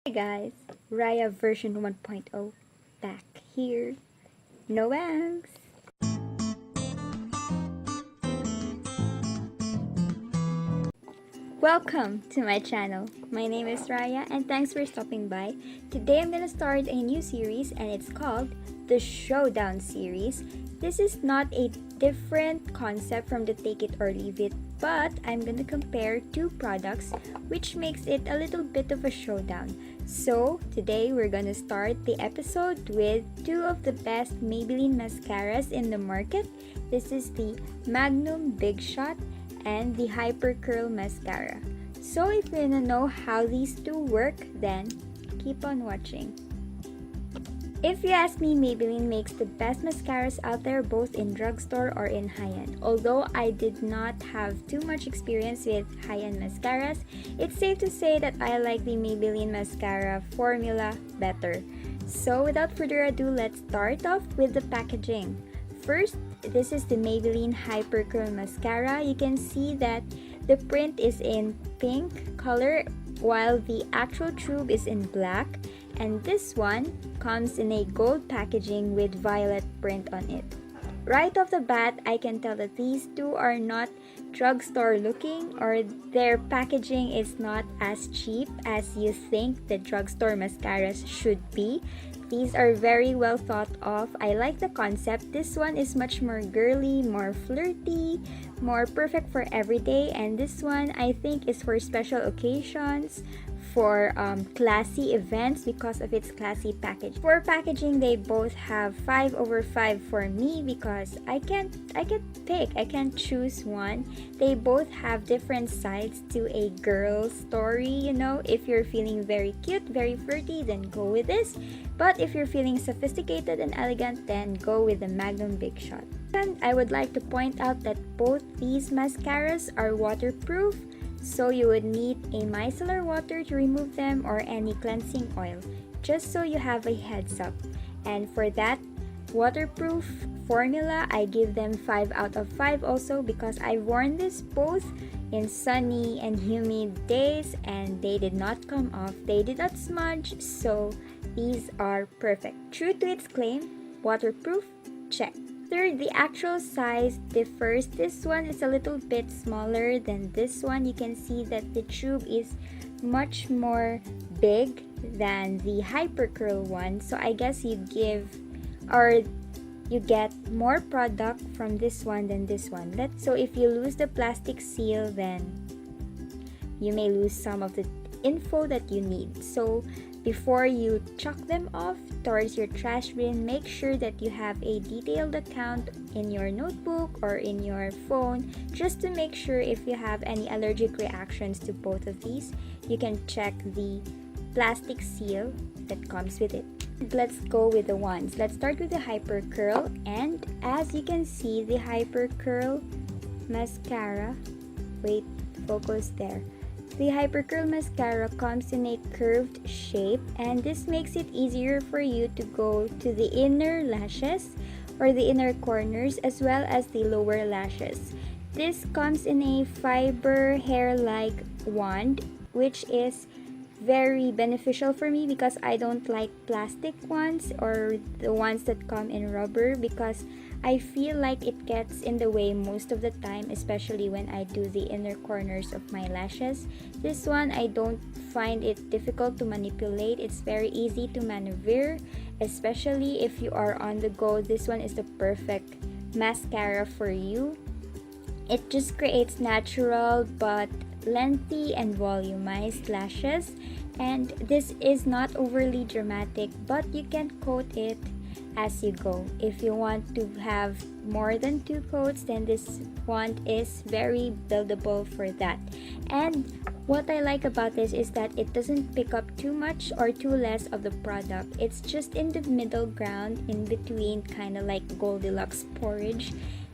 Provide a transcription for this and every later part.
Hey guys, Raya version 1.0 back here. No bangs. Welcome to my channel. My name is Raya and thanks for stopping by. Today I'm gonna start a new series and it's called the Showdown series. This is not a different concept from the Take It or Leave It, but I'm gonna compare two products which makes it a little bit of a showdown. So today we're gonna start the episode with two of the best Maybelline mascaras in the market. This is the Magnum Bigshot and the Hypercurl mascara. So if you wanna know how these two work, then keep on watching. If you ask me, Maybelline makes the best mascaras out there both in drugstore or in high-end. Although I did not have too much experience with high-end mascaras, it's safe to say that I like the Maybelline mascara formula better. So without further ado, let's start off with the packaging. First, this is the Maybelline Hypercurl mascara. You can see that the print is in pink color while the actual tube is in black. And this one comes in a gold packaging with violet print on it. Right off the bat, I can tell that these two are not drugstore looking, or their packaging is not as cheap as you think the drugstore mascaras should be. These are very well thought of. I like the concept. This one is much more girly, more flirty, more perfect for everyday, and this one I think is for special occasions, for classy events because of its classy package. For packaging, they both have 5/5 for me because I can't pick. I can't choose one. They both have different sides to a girl story, you know. If you're feeling very cute, very flirty, then go with this. But if you're feeling sophisticated and elegant, then go with the Magnum Bigshot. And I would like to point out that both these mascaras are waterproof. So you would need a micellar water to remove them or any cleansing oil, just so you have a heads up. And for that waterproof formula, I give them 5/5 also because I've worn this both in sunny and humid days and they did not come off. They did not smudge, so these are perfect. True to its claim, waterproof, check. Third, the actual size differs. This one is a little bit smaller than this one. You can see that the tube is much more big than the Hypercurl one. So I guess you get more product from this one than this one. So if you lose the plastic seal, then you may lose some of the info that you need. So before you chuck them off towards your trash bin, make sure that you have a detailed account in your notebook or in your phone, just to make sure if you have any allergic reactions to both of these, you can check the plastic seal that comes with it. Let's go with the ones. Let's start with the Hypercurl, and as you can see, the Hypercurl mascara, wait, focus there. The Hypercurl mascara comes in a curved shape, and this makes it easier for you to go to the inner lashes or the inner corners as well as the lower lashes. This comes in a fiber hair-like wand, which is very beneficial for me because I don't like plastic ones or the ones that come in rubber because I feel like it gets in the way most of the time, especially when I do the inner corners of my lashes. This one, I don't find it difficult to manipulate. It's very easy to maneuver, especially if you are on the go. This one is the perfect mascara for you. It just creates natural but lengthy and volumized lashes, and this is not overly dramatic, but you can coat it as you go. If you want to have more than 2 coats, then this one is very buildable for that. And what I like about this is that it doesn't pick up too much or too less of the product. It's just in the middle ground, in between, kind of like Goldilocks porridge.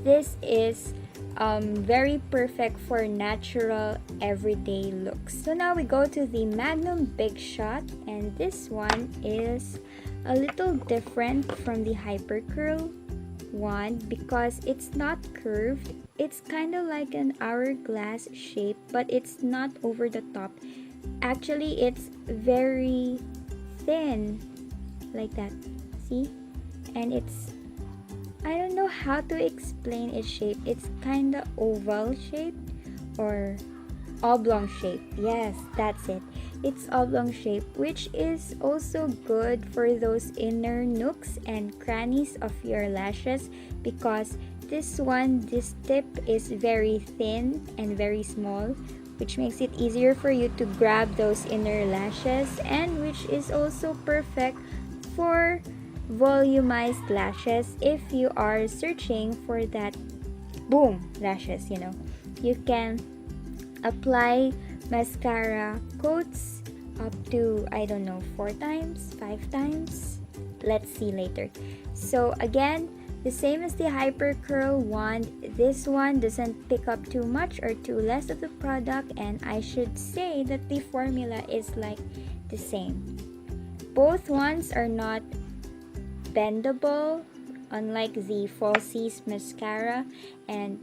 This is very perfect for natural everyday looks. So now we go to the Magnum Bigshot, and this one is a little different from the Hypercurl one because it's not curved. It's kind of like an hourglass shape, but it's not over the top. Actually, it's very thin, like that. See? And it's, I don't know how to explain its shape. It's kind of oval shape or oblong shape. Yes, that's it. It's oblong shape, which is also good for those inner nooks and crannies of your lashes, because this tip is very thin and very small, which makes it easier for you to grab those inner lashes, and which is also perfect for volumized lashes if you are searching for that boom lashes. You can apply mascara coats up to, I don't know, 4 times, 5 times. Let's see later. So again, the same as the Hypercurl wand, this one doesn't pick up too much or too less of the product, and I should say that the formula is like the same. Both ones are not bendable, unlike the Falsies mascara, and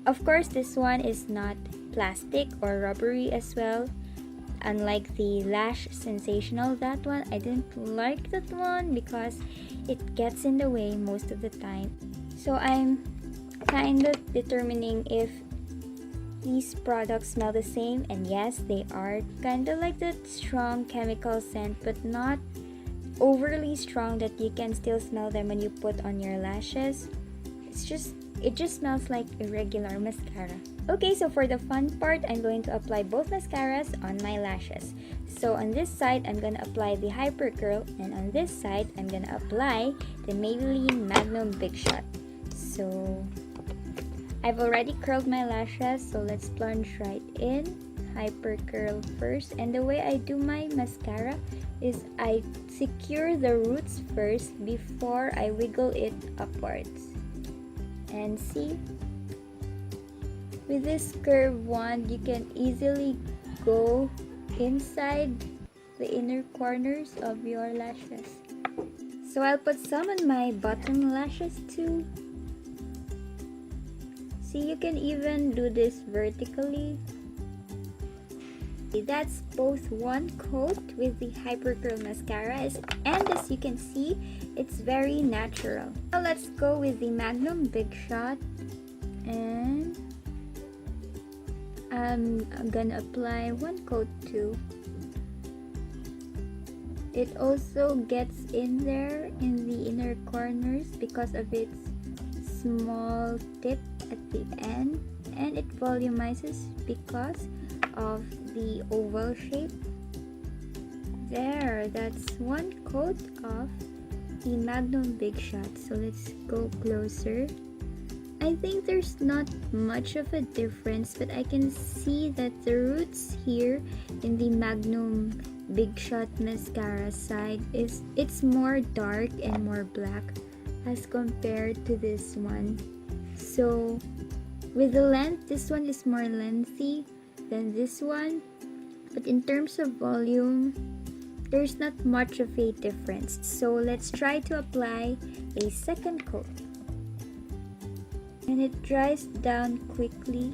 of course this one is not plastic or rubbery as well, unlike the Lash Sensational. That one, I didn't like that one because it gets in the way most of the time. So I'm kind of determining if these products smell the same, and yes, they are kind of like that strong chemical scent, but not overly strong that you can still smell them when you put on your lashes. It just smells like a regular mascara. Okay, so for the fun part, I'm going to apply both mascaras on my lashes. So on this side, I'm gonna apply the Hypercurl, and on this side, I'm gonna apply the Maybelline Magnum Bigshot. So I've already curled my lashes, so let's plunge right in. Hypercurl first, and the way I do my mascara is I secure the roots first before I wiggle it upwards. And see, with this curved wand, you can easily go inside the inner corners of your lashes. So I'll put some on my bottom lashes too. See, you can even do this vertically. That's both one coat with the Hypercurl mascara, and as you can see, it's very natural. Now let's go with the Magnum Bigshot, and I'm gonna apply one coat too. It also gets in there in the inner corners because of its small tip at the end, and it volumizes because of the oval shape. There, that's one coat of the Magnum Bigshot. So let's go closer. I think there's not much of a difference, but I can see that the roots here in the Magnum Bigshot mascara side it's more dark and more black as compared to this one. So with the length, this one is more lengthy than this one, but in terms of volume, there's not much of a difference. So let's try to apply a second coat, and it dries down quickly,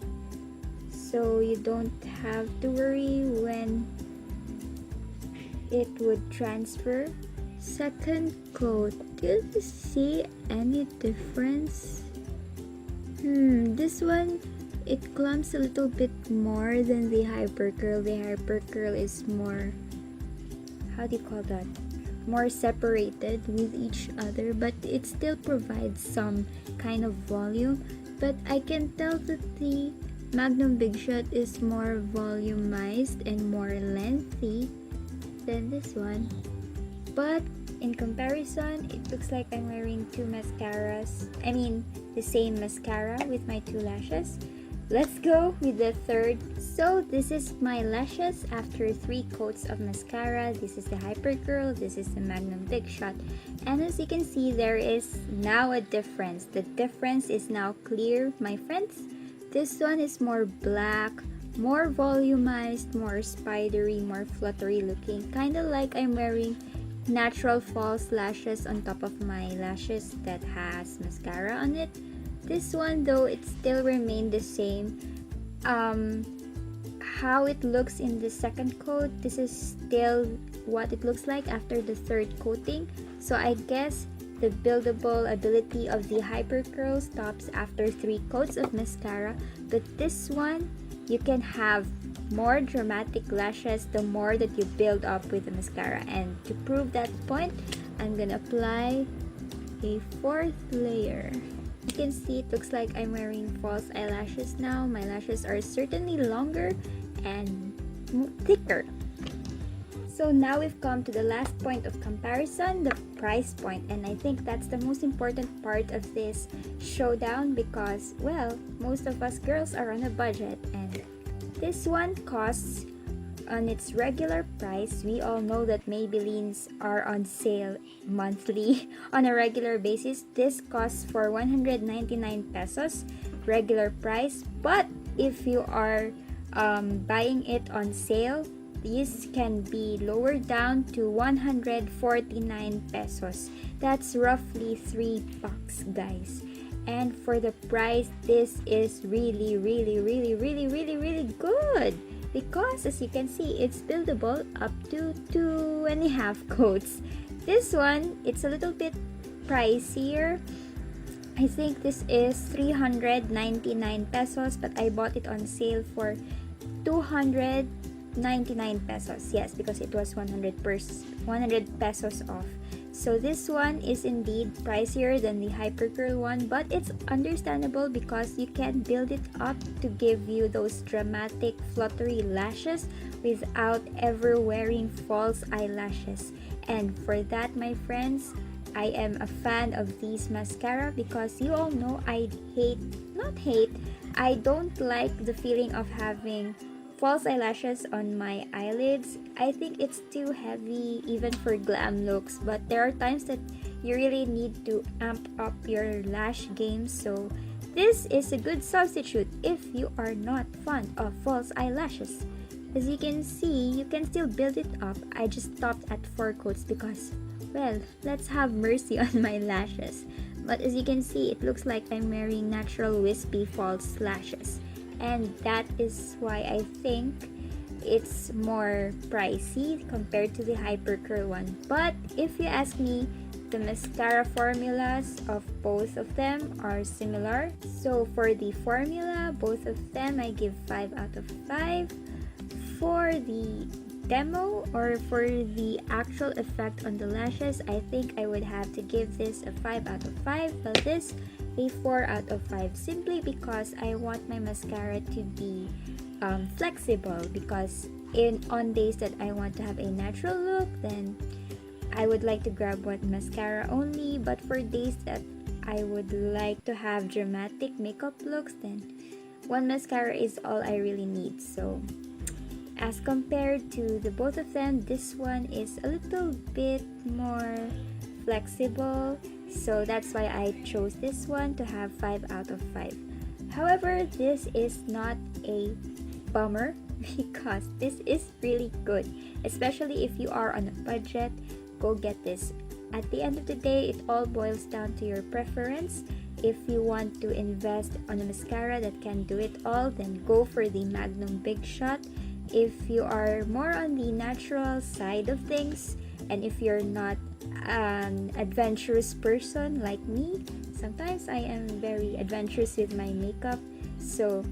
so you don't have to worry when it would transfer. Second coat, do you see any difference? This one, it clumps a little bit more than the Hypercurl. The Hypercurl is more, how do you call that? More separated with each other, but it still provides some kind of volume. But I can tell that the Magnum Bigshot is more volumized and more lengthy than this one. But in comparison, it looks like I'm wearing two mascaras. I mean, the same mascara with my two lashes. Let's go with the third. So this is my lashes after 3 coats of mascara. This is the Hypercurl, this is the Magnum Bigshot. And as you can see, there is now a difference. The difference is now clear, my friends. This one is more black, more volumized, more spidery, more fluttery looking. Kind of like I'm wearing natural false lashes on top of my lashes that has mascara on it. This one though, it still remained the same how it looks in the second coat. This is still what it looks like after the third coating. So I guess the buildable ability of the Hypercurl stops after 3 coats of mascara, but this one, you can have more dramatic lashes the more that you build up with the mascara. And to prove that point, I'm gonna apply a 4th layer. You can see it looks like I'm wearing false eyelashes now. My lashes are certainly longer and thicker. So now we've come to the last point of comparison, the price point. And I think that's the most important part of this showdown because, well, most of us girls are on a budget. And this one costs, on its regular price, we all know that Maybellines are on sale monthly on a regular basis. This costs for 199 pesos, regular price. But if you are buying it on sale, this can be lowered down to 149 pesos. That's roughly $3, guys. And for the price, this is really good. Because as you can see, it's buildable up to 2.5 coats. This one, it's a little bit pricier. I think this is 399 pesos, but I bought it on sale for 299 pesos. Yes, because it was 100 pesos off. So this one is indeed pricier than the Hypercurl one, but it's understandable because you can build it up to give you those dramatic fluttery lashes without ever wearing false eyelashes. And for that, my friends, I am a fan of these mascara because you all know I don't like the feeling of having false eyelashes on my eyelids. I think it's too heavy even for glam looks, but there are times that you really need to amp up your lash game, so this is a good substitute if you are not fond of false eyelashes. As you can see, you can still build it up. I just stopped at 4 coats because, well, let's have mercy on my lashes. But as you can see, it looks like I'm wearing natural wispy false lashes. And that is why I think it's more pricey compared to the Hypercurl one. But if you ask me, the mascara formulas of both of them are similar. So for the formula, both of them I give 5 out of 5. For the demo or for the actual effect on the lashes, I think I would have to give this a 5 out of 5. While this a 4 out of 5 simply because I want my mascara to be flexible, because on days that I want to have a natural look, then I would like to grab one mascara only, but for days that I would like to have dramatic makeup looks, then one mascara is all I really need. So as compared to the both of them, this one is a little bit more flexible. So that's why I chose this one to have 5 out of 5. However, this is not a bummer because this is really good. Especially if you are on a budget, go get this. At the end of the day, it all boils down to your preference. If you want to invest on a mascara that can do it all, then go for the Magnum Bigshot. If you are more on the natural side of things, and if you're not an adventurous person like me, sometimes I am very adventurous with my makeup, so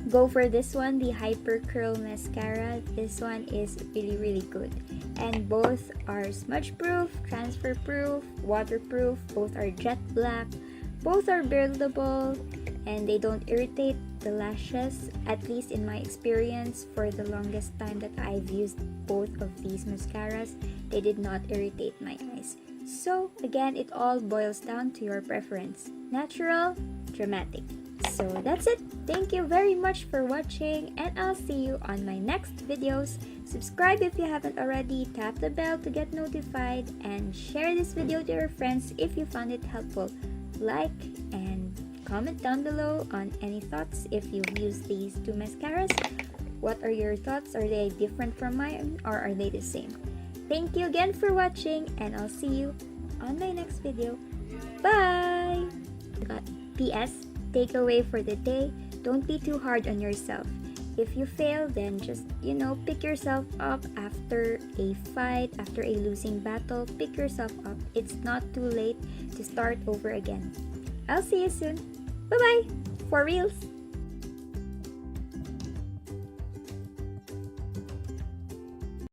go for this one, the Hypercurl mascara. This one is really good, and both are smudge proof, transfer proof, waterproof. Both are jet black, both are buildable, and they don't irritate the lashes, at least in my experience. For the longest time that I've used both of these mascaras, they did not irritate my eyes. So again, it all boils down to your preference, natural, dramatic. So that's it. Thank you very much for watching, and I'll see you on my next videos. Subscribe if you haven't already, tap the bell to get notified, and share this video to your friends if you found it helpful. Like and comment down below on any thoughts if you've used these two mascaras. What are your thoughts? Are they different from mine or are they the same? Thank you again for watching, and I'll see you on my next video. Bye! PS, takeaway for the day, don't be too hard on yourself. If you fail, then just, pick yourself up after a fight, after a losing battle. Pick yourself up. It's not too late to start over again. I'll see you soon. Bye-bye. For reals.